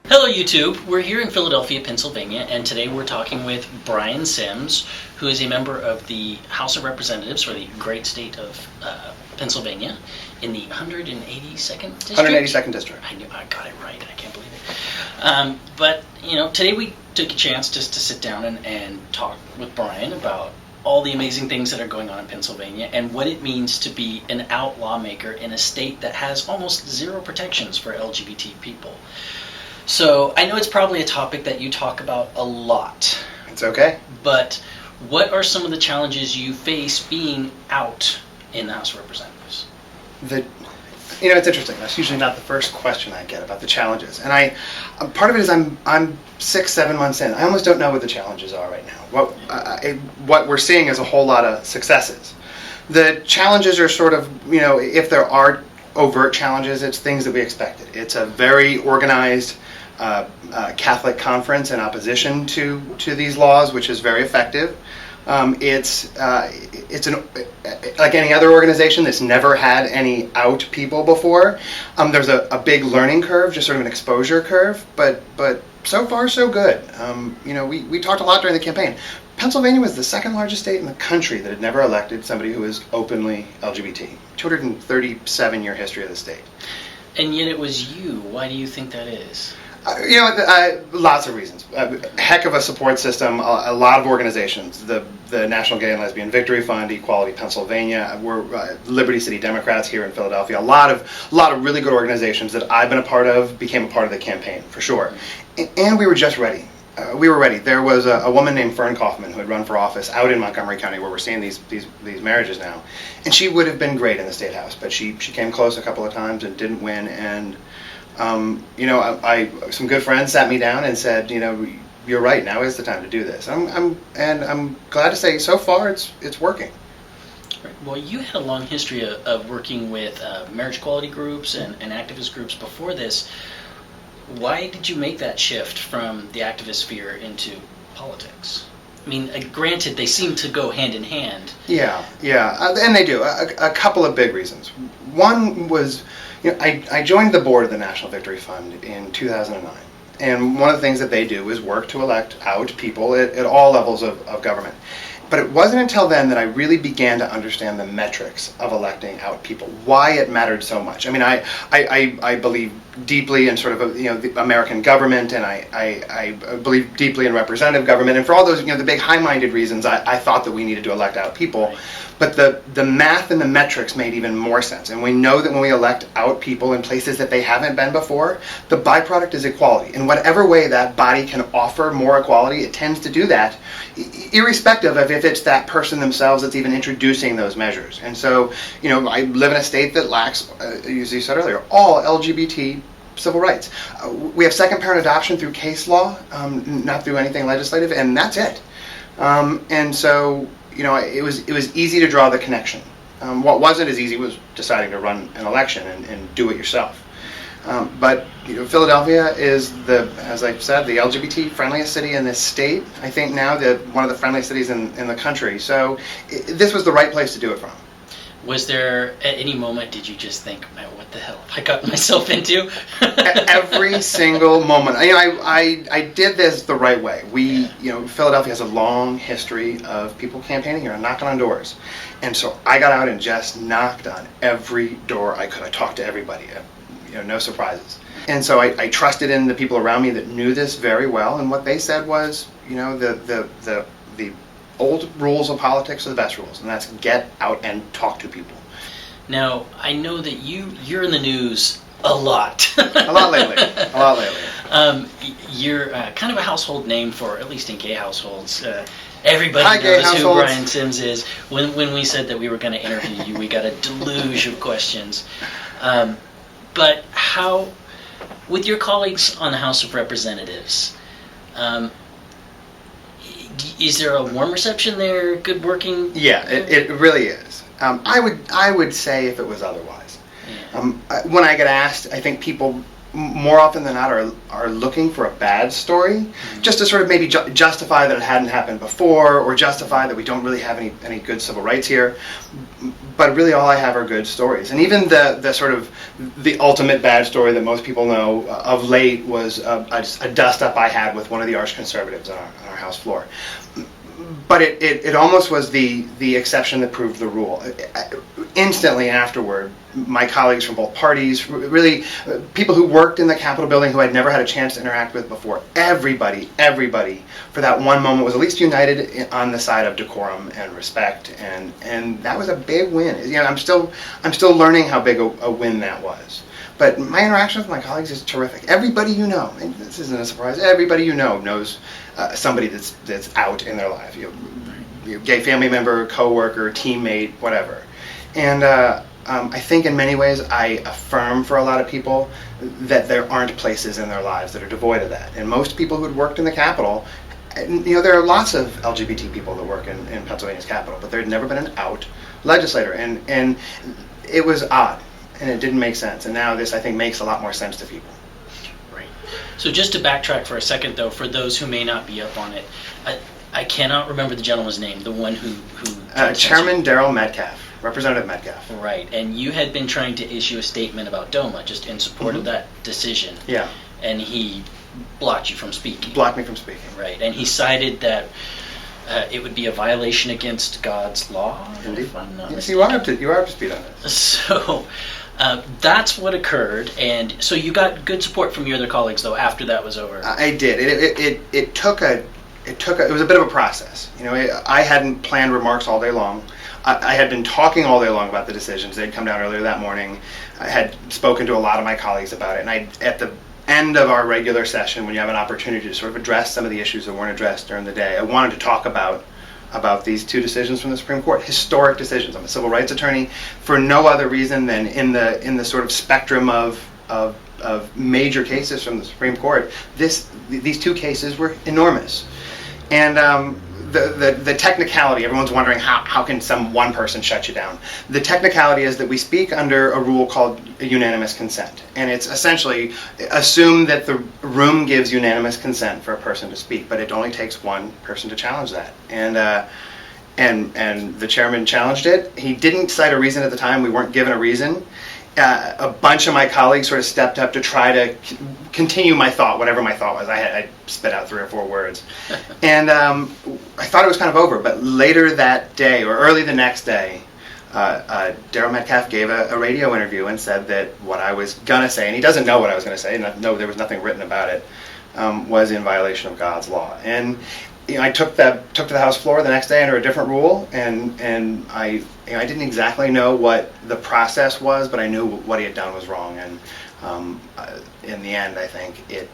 Hello YouTube, we're here in Philadelphia, Pennsylvania, and today we're talking with Bryan Sims, who is a member of the House of Representatives for the great state of Pennsylvania in the 182nd district? 182nd district. I got it right, I can't believe it. But, you know, today we took a chance just to sit down and talk with Bryan about all the amazing things that are going on in Pennsylvania and what it means to be an out lawmaker in a state that has almost zero protections for LGBT people. So I know it's probably a topic that you talk about a lot. It's okay. But what are some of the challenges you face being out in the House of Representatives? It's interesting. That's usually not the first question I get about the challenges. And part of it is I'm 6-7 months in. I almost don't know what the challenges are right now. What we're seeing is a whole lot of successes. The challenges are sort of, if there are overt challenges, it's things that we expected. It's a very organized Catholic conference in opposition to these laws, which is very effective. It's like any other organization that's never had any out people before. There's a big learning curve, just sort of an exposure curve, but so far so good. We talked a lot during the campaign. Pennsylvania was the second largest state in the country that had never elected somebody who was openly LGBT. 237-year history of the state. And yet it was you. Why do you think that is? Lots of reasons. Heck of a support system, a lot of organizations. The National Gay and Lesbian Victory Fund, Equality Pennsylvania, we're Liberty City Democrats here in Philadelphia. A lot of really good organizations that I've been a part of, became a part of the campaign, for sure. And we were just ready. We were ready. There was a woman named Fern Kaufman who had run for office out in Montgomery County, where we're seeing these marriages now. And she would have been great in the State House, but she came close a couple of times and didn't win. And some good friends sat me down and said, you're right. Now is the time to do this. I'm glad to say so far it's working. Right. Well, you had a long history of working with marriage equality groups and activist groups before this. Why did you make that shift from the activist sphere into politics? I mean, granted, they seem to go hand in hand. Yeah, and they do. A couple of big reasons. One was, I joined the board of the National Victory Fund in 2009. And one of the things that they do is work to elect out people at all levels of government. But it wasn't until then that I really began to understand the metrics of electing out people, why it mattered so much. I mean, I believe deeply in sort of the American government, and I believe deeply in representative government, and for all those the big high-minded reasons, I thought that we needed to elect out people. But the math and the metrics made even more sense. And we know that when we elect out people in places that they haven't been before, the byproduct is equality. In whatever way that body can offer more equality, it tends to do that, irrespective of if it's that person themselves that's even introducing those measures. And so, I live in a state that lacks, as you said earlier, all LGBT civil rights. We have second parent adoption through case law, not through anything legislative, and that's it. And so, it was easy to draw the connection. What wasn't as easy was deciding to run an election and do it yourself. But Philadelphia is as I said, the LGBT friendliest city in this state. I think now one of the friendliest cities in the country. So this was the right place to do it from. Was there, at any moment, did you just think, man, what the hell have I got myself into? Every single moment. I did this the right way. Philadelphia has a long history of people campaigning here and knocking on doors. And so I got out and just knocked on every door I could. I talked to everybody. No surprises. And so I trusted in the people around me that knew this very well. And what they said was, the old rules of politics are the best rules, and that's get out and talk to people. Now, I know that you're in the news a lot. A lot lately. You're kind of a household name for, at least in gay households. Everybody knows who Bryan Sims is. When we said that we were going to interview you, we got a deluge of questions. But how, with your colleagues on the House of Representatives, is there a warm reception there? Good working? Yeah, it really is. I would say if it was otherwise. Yeah. When I get asked, I think people more often than not are looking for a bad story, just to sort of maybe justify that it hadn't happened before, or justify that we don't really have any good civil rights here. But really all I have are good stories. And even the sort of the ultimate bad story that most people know of late was a dust-up I had with one of the arch conservatives on our House floor. But it almost was the exception that proved the rule. Instantly afterward, my colleagues from both parties, really people who worked in the Capitol building who I'd never had a chance to interact with before, everybody for that one moment was at least united on the side of decorum and respect, and that was a big win. You know, I'm still learning how big a win that was. But my interaction with my colleagues is terrific. Everybody you know, and this isn't a surprise, everybody you know knows somebody that's out in their life. You know, gay family member, coworker, teammate, whatever. And I think in many ways I affirm for a lot of people that there aren't places in their lives that are devoid of that. And most people who had worked in the Capitol, you know, there are lots of LGBT people that work in Pennsylvania's Capitol, but there had never been an out legislator. And it was odd. And it didn't make sense. And now this, I think, makes a lot more sense to people. Right. So just to backtrack for a second, though, for those who may not be up on it, I cannot remember the gentleman's name, the one who Chairman Darrell Metcalf, Representative Metcalf. Right. And you had been trying to issue a statement about DOMA, just in support of that decision. Yeah. And he blocked you from speaking. Blocked me from speaking. Right. And he cited that it would be a violation against God's law. Indeed. Yes, you are up to speed on this. So that's what occurred, and so you got good support from your other colleagues, though, after that was over. I did. It was a bit of a process. You know, I hadn't planned remarks all day long. I had been talking all day long about the decisions. They'd come down earlier that morning. I had spoken to a lot of my colleagues about it, and at the end of our regular session, when you have an opportunity to sort of address some of the issues that weren't addressed during the day, I wanted to talk about these two decisions from the Supreme Court, historic decisions. I'm a civil rights attorney for no other reason than in the sort of spectrum of major cases from the Supreme Court. These two cases were enormous, and the technicality. Everyone's wondering how can one person shut you down. The technicality is that we speak under a rule called unanimous consent, and it's essentially assume that the room gives unanimous consent for a person to speak, but it only takes one person to challenge that. And the chairman challenged it. He didn't cite a reason at the time. We weren't given a reason. A bunch of my colleagues sort of stepped up to try to continue my thought, whatever my thought was. I spit out 3 or 4 words. And I thought it was kind of over, but later that day, or early the next day, Darrell Metcalf gave a radio interview and said that what I was going to say, and he doesn't know what I was going to say, and no, there was nothing written about it, was in violation of God's law. And you know, I took the House floor the next day under a different rule, and I didn't exactly know what the process was, but I knew what he had done was wrong. And in the end, I think it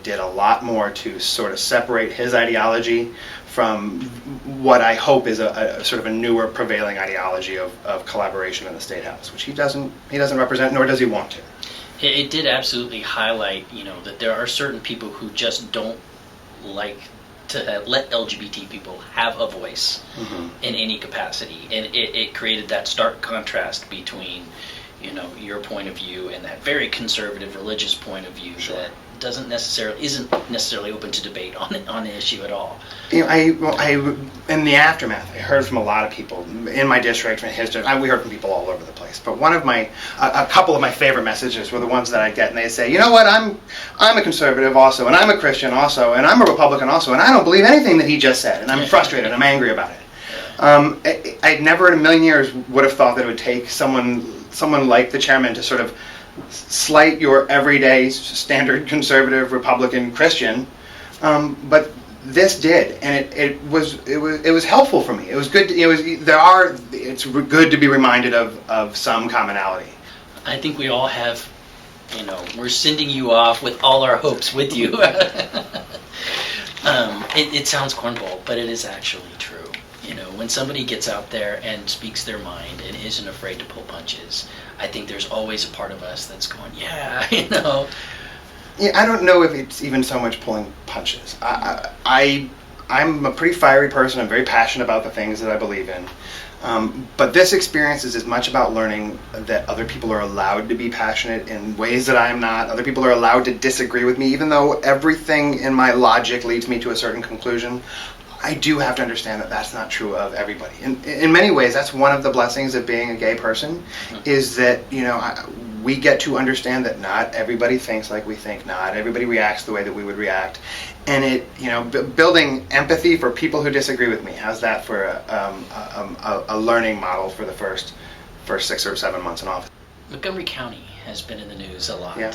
did a lot more to sort of separate his ideology from what I hope is a sort of a newer prevailing ideology of collaboration in the State House, which he doesn't represent, nor does he want to. It did absolutely highlight, you know, that there are certain people who just don't like to let LGBT people have a voice in any capacity, and it created that stark contrast between, you know, your point of view and that very conservative religious point of view that isn't necessarily open to debate on an issue at all. You know, I in the aftermath, I heard from a lot of people in my district, in his district. We heard from people all over the place. But a couple of my favorite messages were the ones that I get, and they say, you know what, I'm a conservative also, and I'm a Christian also, and I'm a Republican also, and I don't believe anything that he just said, and I'm frustrated, I'm angry about it. I never in a million years would have thought that it would take someone like the chairman to sort of slight your everyday standard conservative Republican Christian, but this did, and it was helpful for me. It was good. It's good to be reminded of some commonality. I think we all have, you know, we're sending you off with all our hopes with you. It sounds cornball, but it is actually true. You know, when somebody gets out there and speaks their mind and isn't afraid to pull punches, I think there's always a part of us that's going, yeah, you know. Yeah, I don't know if it's even so much pulling punches. I'm I'm a pretty fiery person. I'm very passionate about the things that I believe in. But this experience is as much about learning that other people are allowed to be passionate in ways that I am not. Other people are allowed to disagree with me, even though everything in my logic leads me to a certain conclusion. I do have to understand that that's not true of everybody. In many ways, that's one of the blessings of being a gay person, is that, we get to understand that not everybody thinks like we think, not everybody reacts the way that we would react, and building empathy for people who disagree with me. How's that for a learning model for the first 6 or 7 months in office? Montgomery County has been in the news a lot. Yeah.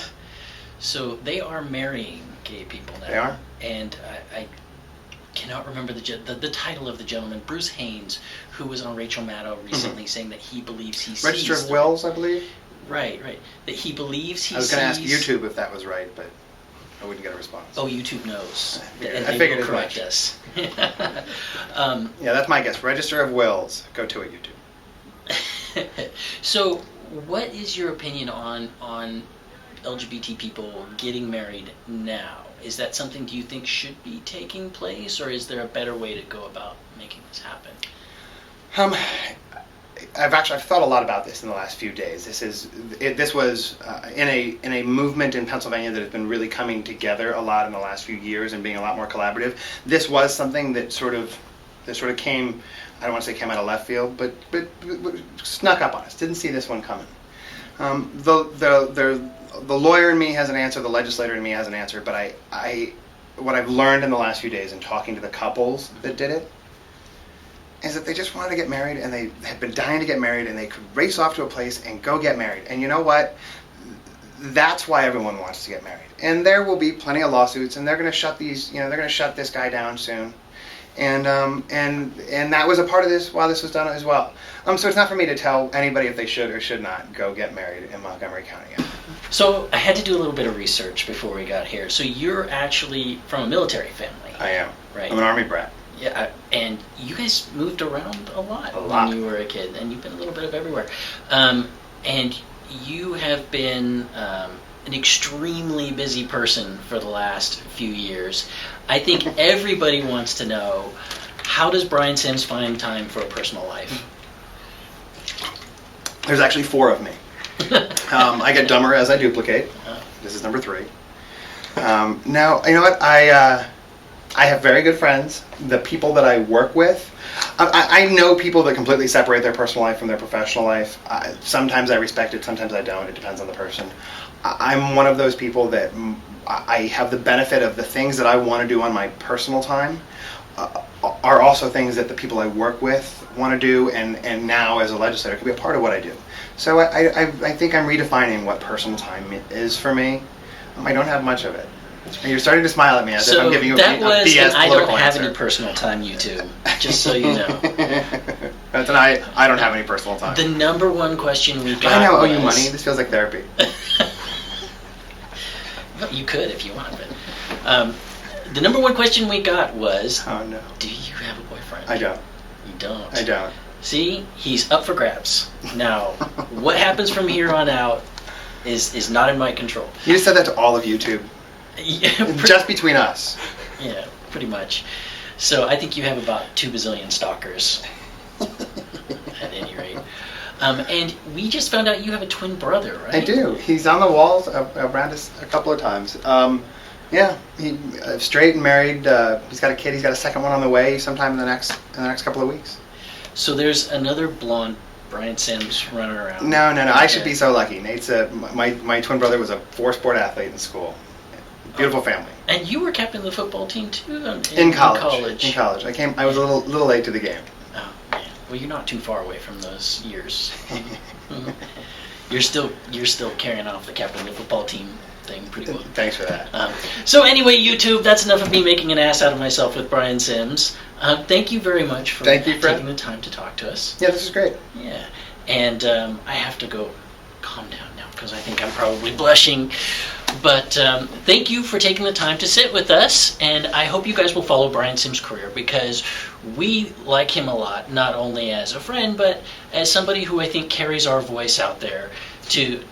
So they are marrying gay people now. They are? And I cannot remember the title of the gentleman, Bruce Haynes, who was on Rachel Maddow recently, saying that he believes he sees... Register of Wills, I believe? Right. That he believes he sees... I was going to ask YouTube if that was right, but I wouldn't get a response. Oh, YouTube knows. I figured will as correct much. us. Yeah, that's my guess. Register of Wills. Go to it, YouTube. So, what is your opinion on LGBT people getting married now? Is that something do you think should be taking place, or is there a better way to go about making this happen? I've thought a lot about this in the last few days. This was in a movement in Pennsylvania that has been really coming together a lot in the last few years and being a lot more collaborative. This was something that sort of came, I don't want to say came out of left field, but snuck up on us. Didn't see this one coming. The lawyer in me has an answer, the legislator in me has an answer, but what I've learned in the last few days in talking to the couples that did it is that they just wanted to get married, and they had been dying to get married, and they could race off to a place and go get married. And you know what? That's why everyone wants to get married. And there will be plenty of lawsuits, and they're going to shut this guy down soon. And that was a part of this while this was done as well. So it's not for me to tell anybody if they should or should not go get married in Montgomery County. So I had to do a little bit of research before we got here. So you're actually from a military family. I am. Right. I'm an Army brat. Yeah, and you guys moved around a lot when you were a kid, and you've been a little bit of everywhere. And you have been an extremely busy person for the last few years. I think everybody wants to know, how does Bryan Sims find time for a personal life? There's actually 4 of me. I get dumber as I duplicate. This is number 3. Now, you know what? I have very good friends. The people that I work with, I know people that completely separate their personal life from their professional life. Sometimes I respect it, sometimes I don't. It depends on the person. I'm one of those people that I have the benefit of the things that I want to do on my personal time are also things that the people I work with want to do, and now as a legislator can be a part of what I do. So I think I'm redefining what personal time is for me. I don't have much of it. And you're starting to smile at me as if I'm giving you a BS political answer. And I don't have any personal time, YouTube, just so you know. That's an I don't have any personal time. The number one question we got I know, was... owe you money. This feels like therapy. Well, you could if you want, but... the number one question we got was... Oh, no. Do you have a boyfriend? I don't. You don't? I don't. See? He's up for grabs. Now, what happens from here on out is not in my control. You just said that to all of YouTube. Yeah, just between us. Yeah, pretty much. So I think you have about 2 bazillion stalkers, at any rate. And we just found out you have a twin brother, right? I do. He's on the walls around us a couple of times. Yeah, he's straight and married. He's got a kid. He's got a second one on the way sometime in the next couple of weeks. So there's another blonde Bryan Sims running around. No. I should be so lucky. Nate's my twin brother was a 4-sport athlete in school. Beautiful family. And you were captain of the football team too in college. In college, I was a little late to the game. Oh man, well you're not too far away from those years. You're still carrying off the captain of the football team thing pretty well. Thanks for that. So anyway, YouTube, that's enough of me making an ass out of myself with Bryan Sims. Thank you very much for taking the time to talk to us. Yeah, this is great. Yeah, and I have to go calm down now because I think I'm probably blushing. But thank you for taking the time to sit with us, and I hope you guys will follow Bryan Sims' career because we like him a lot, not only as a friend, but as somebody who I think carries our voice out there to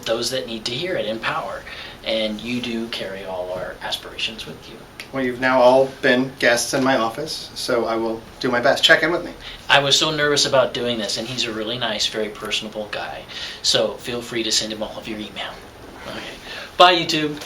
those that need to hear it in power. and you do carry all our aspirations with you. Well, you've now all been guests in my office, so I will do my best. Check in with me. I was so nervous about doing this, and he's a really nice, very personable guy. So feel free to send him all of your email. Okay. Bye, YouTube.